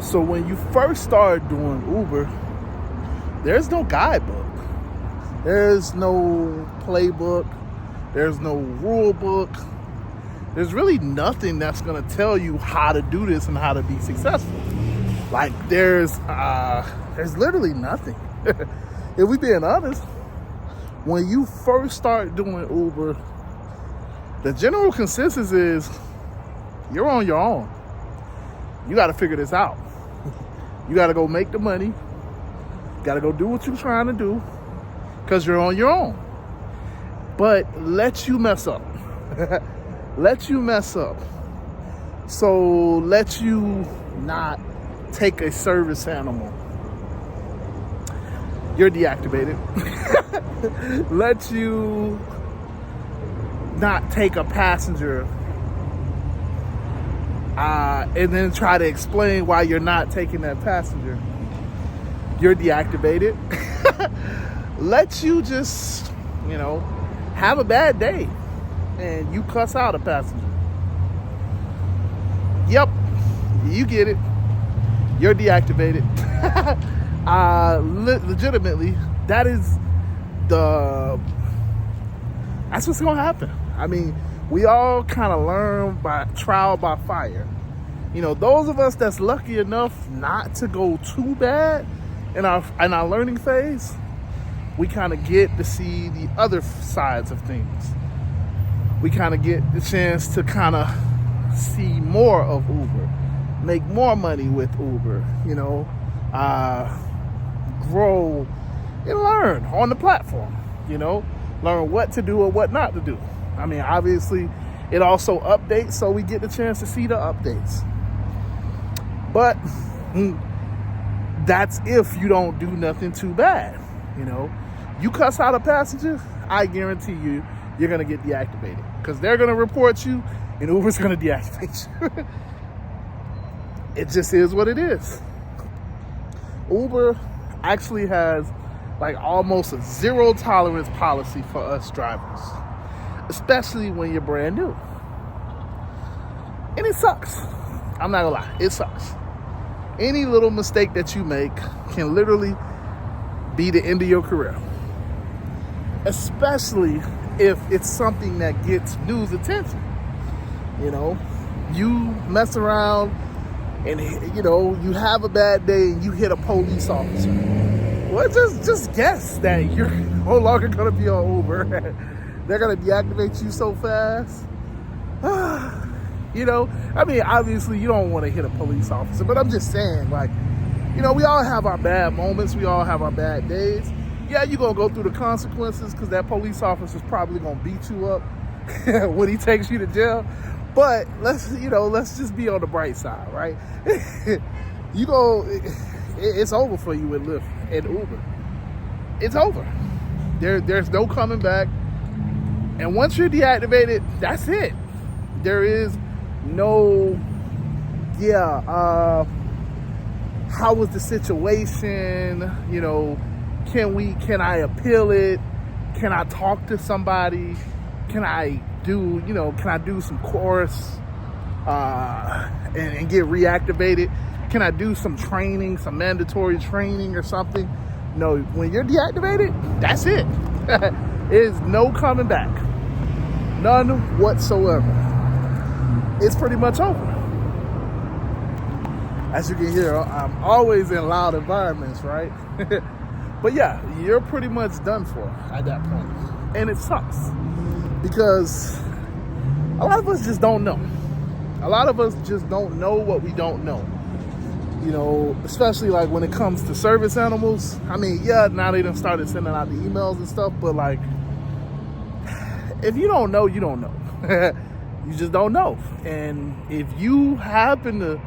So when you first start doing Uber, there's no guidebook. There's no playbook. There's no rule book. There's really nothing that's going to tell you how to do this and how to be successful. Like there's literally nothing. If we being honest, when you first start doing Uber, the general consensus is you're on your own. You got to figure this out. You got to go make the money. Got to go do what you're trying to do because you're on your own. But let you mess up. Let you mess up. So let you not take a service animal. You're deactivated. Let you not take a passenger and then try to explain why you're not taking that passenger. You're deactivated. Let you just, have a bad day and you cuss out a passenger. Yep, you get it. You're deactivated. Legitimately, that's what's gonna happen. I mean, we all kind of learn by trial by fire. Those of us that's lucky enough not to go too bad in our learning phase, we kind of get to see the other sides of things. We kind of get the chance to kind of see more of Uber, make more money with Uber, grow and learn on the platform, learn what to do and what not to do. I mean, obviously, it also updates, so we get the chance to see the updates. But that's if you don't do nothing too bad, You cuss out a passenger, I guarantee you're going to get deactivated because they're going to report you and Uber's going to deactivate you. It just is what it is. Uber actually has almost a zero tolerance policy for us drivers, especially when you're brand new. And it sucks. I'm not gonna lie, it sucks. Any little mistake that you make can literally be the end of your career. Especially if it's something that gets news attention. You mess around and you have a bad day and you hit a police officer. Well, just guess that you're no longer gonna be on Uber. They're gonna deactivate you so fast. I mean, obviously you don't want to hit a police officer, but I'm just saying, we all have our bad moments. We all have our bad days. Yeah, you're going to go through the consequences because that police officer's probably going to beat you up when he takes you to jail. But let's just be on the bright side, right? It's over for you with Lyft and Uber. It's over. There's no coming back. And once you're deactivated, that's it. There is no, how was the situation? Can I appeal it? Can I talk to somebody? Can I do some course and get reactivated? Can I do some training, some mandatory training or something? No, when you're deactivated, that's it. There's no coming back. None whatsoever. It's pretty much over. As you can hear, I'm always in loud environments, right? But yeah, you're pretty much done for at that point. And it sucks because a lot of us just don't know. A lot of us just don't know what we don't know. Especially when it comes to service animals. I mean, now they done started sending out the emails and stuff, but if you don't know, you don't know. You just don't know. And if you happen to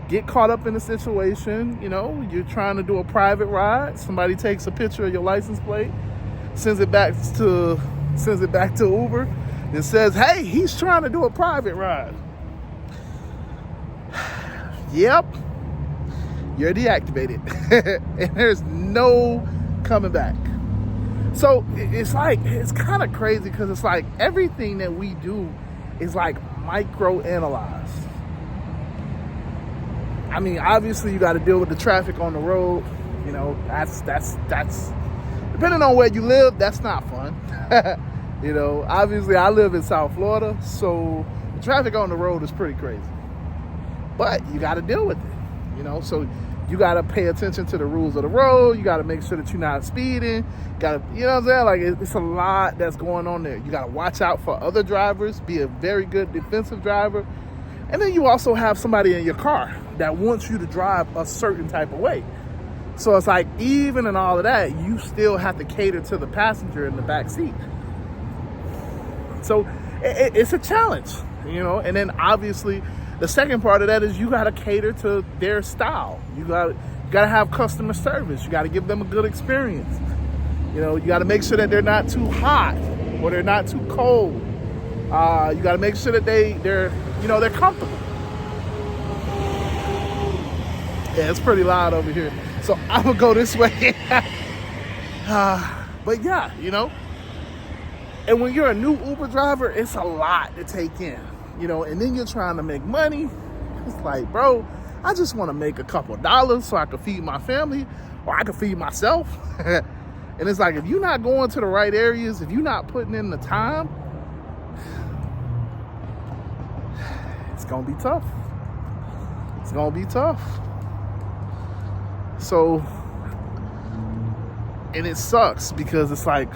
get caught up in a situation, you're trying to do a private ride, somebody takes a picture of your license plate, sends it back to Uber, and says, hey, he's trying to do a private ride. Yep, you're deactivated. And there's no coming back. So it's kind of crazy because it's everything that we do is micro-analyzed. I mean, obviously you got to deal with the traffic on the road. You know, that's depending on where you live, that's not fun. You know, obviously I live in South Florida, so the traffic on the road is pretty crazy. But you got to deal with it, you know, so you got to pay attention to the rules of the road. You got to make sure that you're not speeding. Got to, you know what I'm saying? Like, it's a lot that's going on there. You got to watch out for other drivers, be a very good defensive driver. And then you also have somebody in your car that wants you to drive a certain type of way. So it's like, even in all of that, you still have to cater to the passenger in the back seat. So it's a challenge, you know. And then obviously the second part of that is you got to cater to their style. You got to have customer service. You got to give them a good experience. You know, you got to make sure that they're not too hot or they're not too cold. You got to make sure that they're comfortable. Yeah, it's pretty loud over here. So I'm gonna go this way. But yeah, you know. And when you're a new Uber driver, it's a lot to take in, you know, and then you're trying to make money. It's like, bro, I just want to make a couple dollars so I can feed my family or I can feed myself. And it's like, if you're not going to the right areas, if you're not putting in the time, it's going to be tough. It's going to be tough. So, and it sucks because it's like,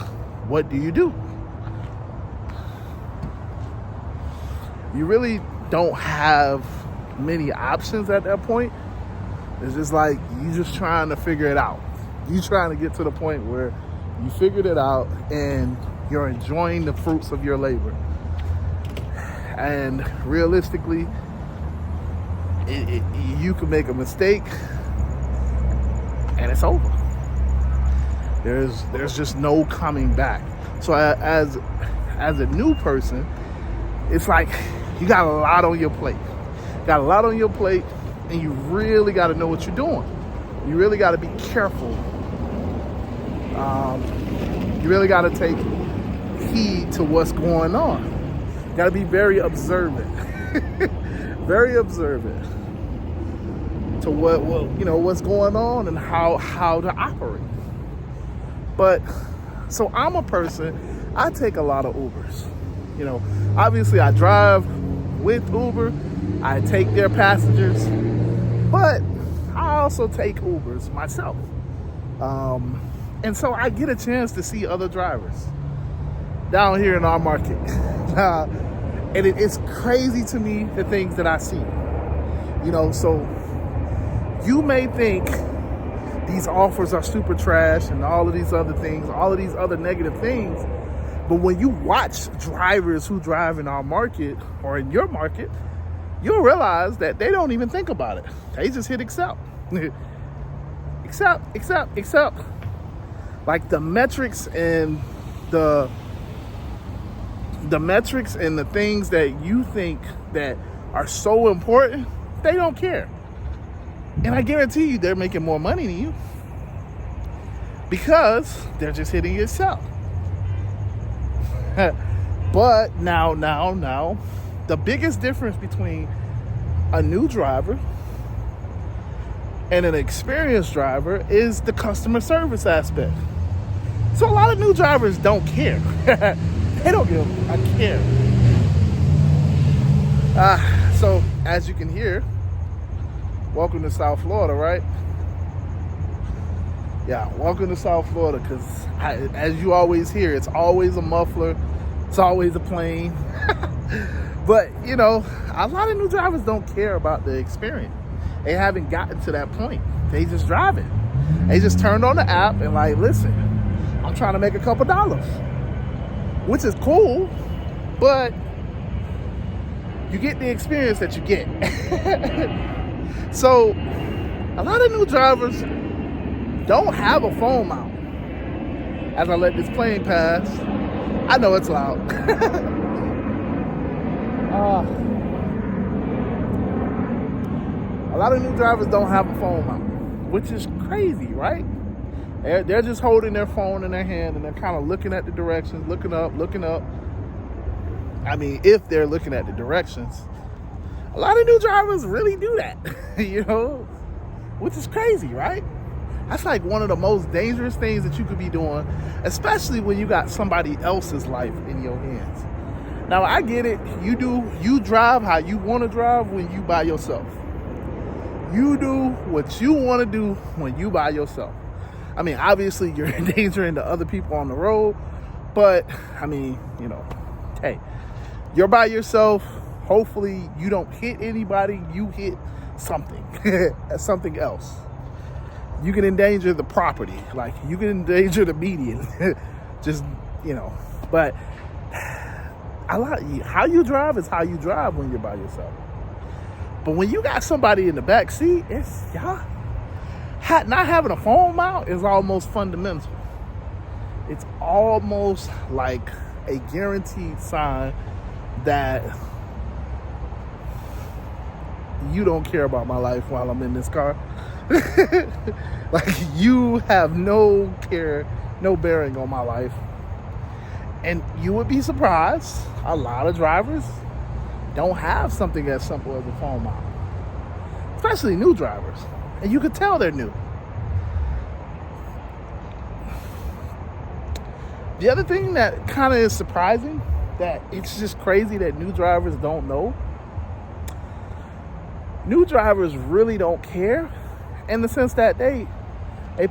what do? You really don't have many options at that point. It's just like, you just trying to figure it out. You trying to get to the point where you figured it out and you're enjoying the fruits of your labor. And realistically, you can make a mistake and it's over. There's just no coming back. So as a new person, it's like you got a lot on your plate. And you really got to know what you're doing. You really got to be careful. You really got to take heed to what's going on. You got to be very observant. Very observant to what's going on and how to operate. But so I'm a person, I take a lot of Ubers. You know, obviously I drive with Uber, I take their passengers, but I also take Ubers myself. And so I get a chance to see other drivers down here in our market. And it's crazy to me, the things that I see. You know, so you may think these offers are super trash and all of these other things, all of these other negative things. But when you watch drivers who drive in our market or in your market, you'll realize that they don't even think about it. They just hit accept. Accept. Like the metrics and the things that you think that are so important, they don't care. And I guarantee you they're making more money than you because they're just hitting yourself. But now, the biggest difference between a new driver and an experienced driver is the customer service aspect. So a lot of new drivers don't care. They don't give a care. So as you can hear, welcome to South Florida, right? Yeah, welcome to South Florida, because as you always hear, it's always a muffler, it's always a plane. But, you know, a lot of new drivers don't care about the experience. They haven't gotten to that point. They just drive it. They just turned on the app and like, listen, I'm trying to make a couple dollars, which is cool, but you get the experience that you get. So a lot of new drivers don't have a phone mount. As I let this plane pass, I know it's loud. A lot of new drivers don't have a phone mount, which is crazy, right? They're just holding their phone in their hand and they're kind of looking at the directions, looking up. I mean, if they're looking at the directions. A A lot of new drivers really do that, you know, which is crazy, right? That's like one of the most dangerous things that you could be doing, especially when you got somebody else's life in your hands. Now, I get it. You drive how you want to drive when you by yourself. You do what you want to do when you by yourself. I mean, obviously, you're endangering the other people on the road, but, I mean, you know, hey, you're by yourself. Hopefully, you don't hit anybody. You hit something, something else. You can endanger the property. Like, you can endanger the median. Just, you know, but how you drive is how you drive when you're by yourself. But when you got somebody in the back seat, it's not having a phone mount is almost fundamental. It's almost like a guaranteed sign that you don't care about my life while I'm in this car. Like, you have no care, no bearing on my life. And you would be surprised, a lot of drivers don't have something as simple as a phone mount, especially new drivers. And you could tell they're new. The other thing that kind of is surprising, that it's just crazy that new drivers don't know. New drivers really don't care, in the sense that they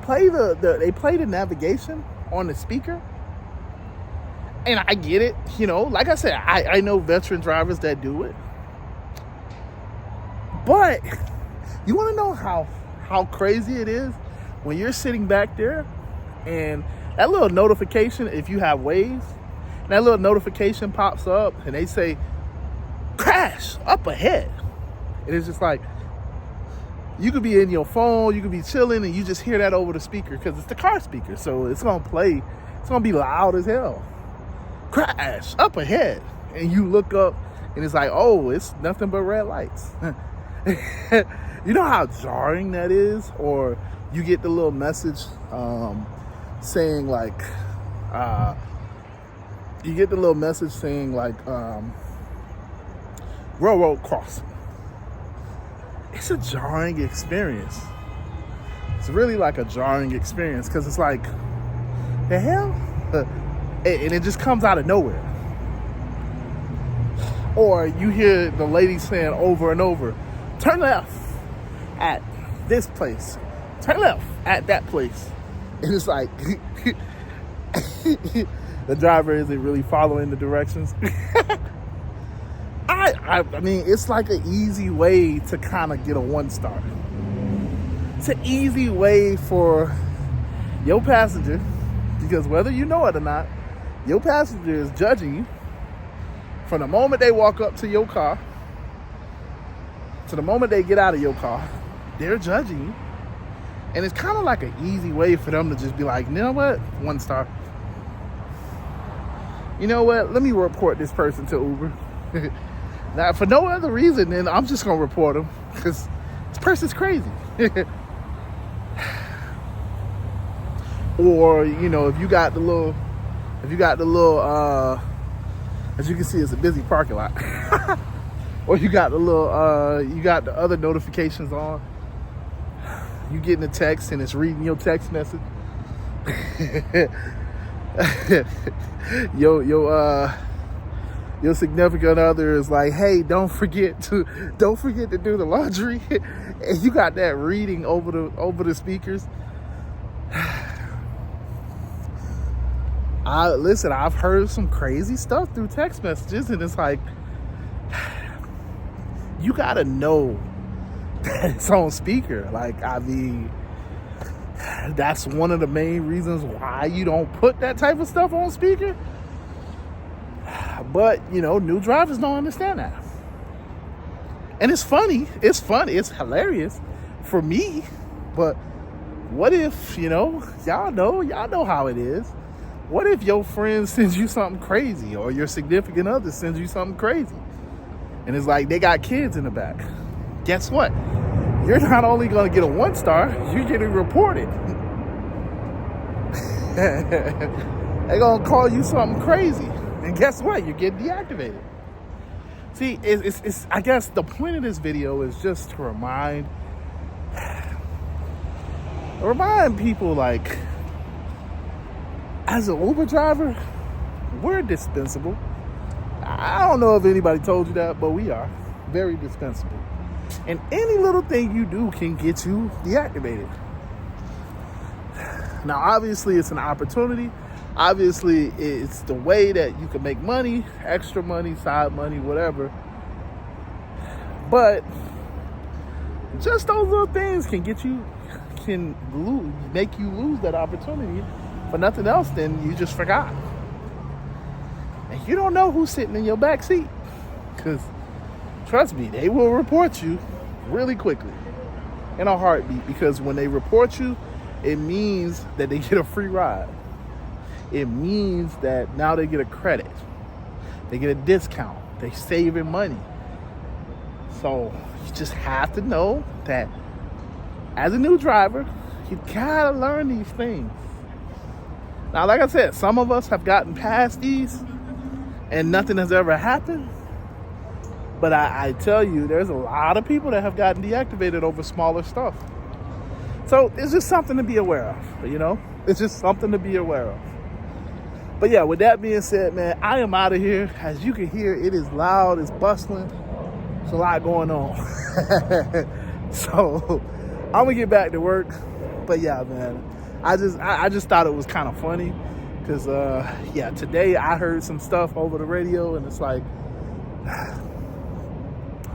play the navigation on the speaker. And I get it, you know, like I said, I know veteran drivers that do it. But you want to know how crazy it is when you're sitting back there and that little notification, if you have Waze, that little notification pops up and they say, crash up ahead. And it's just like, you could be in your phone, you could be chilling, and you just hear that over the speaker because it's the car speaker. So it's going to play, it's going to be loud as hell. Crash up ahead. And you look up and it's like, oh, it's nothing but red lights. You know how jarring that is? Or you get the little message saying like, railroad crossing. It's a jarring experience. It's really like a jarring experience because it's like, the hell? And it just comes out of nowhere. Or you hear the lady saying over and over, turn left at this place, turn left at that place. And it's like, the driver isn't really following the directions. I mean, it's like an easy way to kind of get a 1-star. It's an easy way for your passenger, because whether you know it or not, your passenger is judging you from the moment they walk up to your car to the moment they get out of your car. They're judging you. And it's kind of like an easy way for them to just be like, you know what? 1 star. You know what? Let me report this person to Uber. Now, for no other reason than I'm just going to report them because this person's crazy. Or, you know, if you got the little, as you can see, it's a busy parking lot. Or you got the little, you got the other notifications on. You getting a text and it's reading your text message. Your significant other is like, hey, don't forget to do the laundry. And you got that reading over the speakers. I've heard some crazy stuff through text messages, and it's like, you gotta know that it's on speaker. Like, I mean, that's one of the main reasons why you don't put that type of stuff on speaker. But, you know, new drivers don't understand that. And it's funny, it's hilarious for me. But what if, you know, y'all know how it is. What if your friend sends you something crazy, or your significant other sends you something crazy? And it's like they got kids in the back. Guess what? You're not only going to get a 1 star, you're getting reported. They're going to call you something crazy. And guess what? You're getting deactivated. See, it's I guess the point of this video is just to remind people, like, as an Uber driver, we're dispensable. I don't know if anybody told you that, but we are very dispensable. And any little thing you do can get you deactivated. Now, obviously, it's an opportunity. Obviously, it's the way that you can make money, extra money, side money, whatever. But just those little things can make you lose that opportunity for nothing else than you just forgot. And you don't know who's sitting in your back seat, because trust me, they will report you really quickly, in a heartbeat, because when they report you, it means that they get a free ride. It means that now they get a credit. They get a discount. They saving money. So you just have to know that as a new driver, you gotta learn these things. Now, like I said, some of us have gotten past these and nothing has ever happened. But I tell you, there's a lot of people that have gotten deactivated over smaller stuff. So it's just something to be aware of, you know? It's just something to be aware of. But yeah, with that being said, man, I am out of here. As you can hear, it is loud, it's bustling. There's a lot going on. So I'm gonna get back to work. But yeah, man, I just thought it was kind of funny because yeah, today I heard some stuff over the radio and it's like,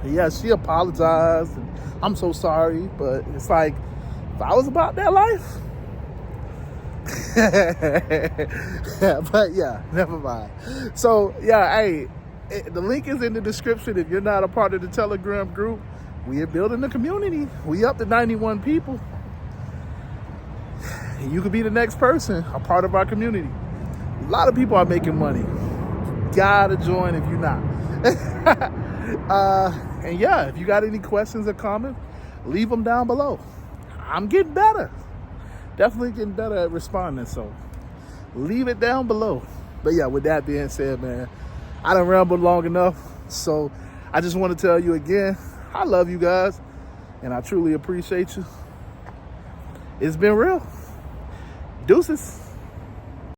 yeah, she apologized and I'm so sorry, but it's like, if I was about that life, but yeah, never mind. So yeah, hey, the link is in the description. If you're not a part of the Telegram group, we are building a community. We up to 91 people. You could be the next person, a part of our community. A lot of people are making money. Gotta join if you're not. And yeah, if you got any questions or comments, leave them down below. I'm getting better. Definitely getting better at responding, so leave it down below. But yeah, with that being said, man, I done rambled long enough, so I just want to tell you again, I love you guys, and I truly appreciate you. It's been real. Deuces.